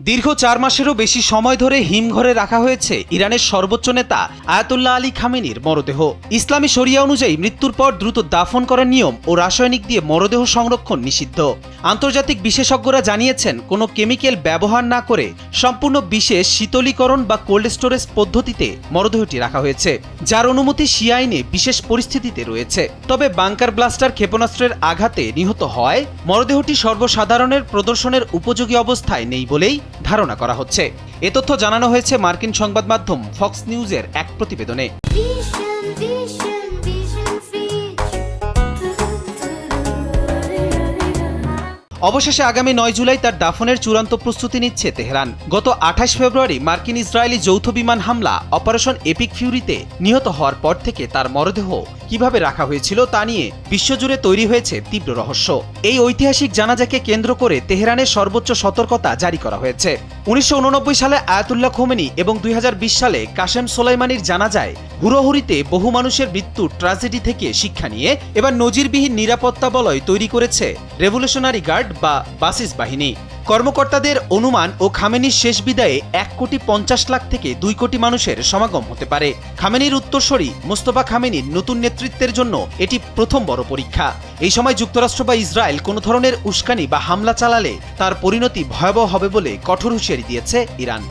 দীর্ঘ ৪ মাসেরও বেশি সময় ধরে হিমঘরে রাখা হয়েছে ইরানের সর্বোচ্চ নেতা আয়াতুল্লাহ আলী খামেনির মরদেহ। ইসলামী শরিয়া অনুযায়ী মৃত্যুর পর দ্রুত দাফন করার নিয়ম ও রাসায়নিক দিয়ে মরদেহ সংরক্ষণ নিষিদ্ধ। আন্তর্জাতিক বিশেষজ্ঞরা জানিয়েছেন, কোনো কেমিক্যাল ব্যবহার না করে সম্পূর্ণ বিশেষ শীতলীকরণ বা কোল্ড স্টোরেজ পদ্ধতিতে মরদেহটি রাখা হয়েছে, যার অনুমতি শিয়া আইনে বিশেষ পরিস্থিতিতে রয়েছে। তবে বাংকার ব্লাস্টার ক্ষেপণাস্ত্রের আঘাতে নিহত হয় মরদেহটি সর্বসাধারণের প্রদর্শনের উপযোগী অবস্থায় নেই বলেই ধারণা করা হচ্ছে। এ তথ্য জানানো হয়েছে মার্কিন সংবাদ মাধ্যম ফক্স নিউজের এক প্রতিবেদনে। অবশেষে আগামী 9 জুলাই তার দাফনের চূড়ান্ত প্রস্তুতি নিচ্ছে তেহরান। গত 28 ফেব্রুয়ারি মার্কিন ইসরায়েলি যৌথ বিমান হামলা অপারেশন এপিক ফিউরিতে নিহত হওয়ার পর থেকে তার মরদেহ কিভাবে রাখা হয়েছিল তা নিয়ে বিশ্বজুড়ে তৈরি হয়েছে তীব্র রহস্য। এই ঐতিহাসিক জানাজাকে কেন্দ্র করে তেহরানের সর্বোচ্চ সতর্কতা জারি করা হয়েছে। 1989 সালে আয়াতুল্লাহ খোমেনি এবং 2020 সালে কাশেম সোলাইমানির জানাজায় হুড়োহুড়িতে বহু মানুষের মৃত্যুর ট্র্যাজেডি থেকে শিক্ষা নিয়ে এবার নজিরবিহীন নিরাপত্তা বলয় তৈরি করেছে রেভলিউশনারি গার্ড বা বাসিস বাহিনী। কর্মকর্তাদের অনুমান ও খামেনির শেষ বিদায়ে 1,50,00,000 থেকে 2 কোটি মানুষের সমাগম হতে পারে। খামেনির উত্তরসূরি মোস্তফা খামেনির নতুন নেতৃত্বের জন্য এটি প্রথম বড় পরীক্ষা। এই সময় যুক্তরাষ্ট্র বা ইসরায়েল কোনো ধরনের উস্কানি বা হামলা চালালে তার পরিণতি ভয়াবহ হবে বলে কঠোর হুঁশিয়ারি দিয়েছে ইরান।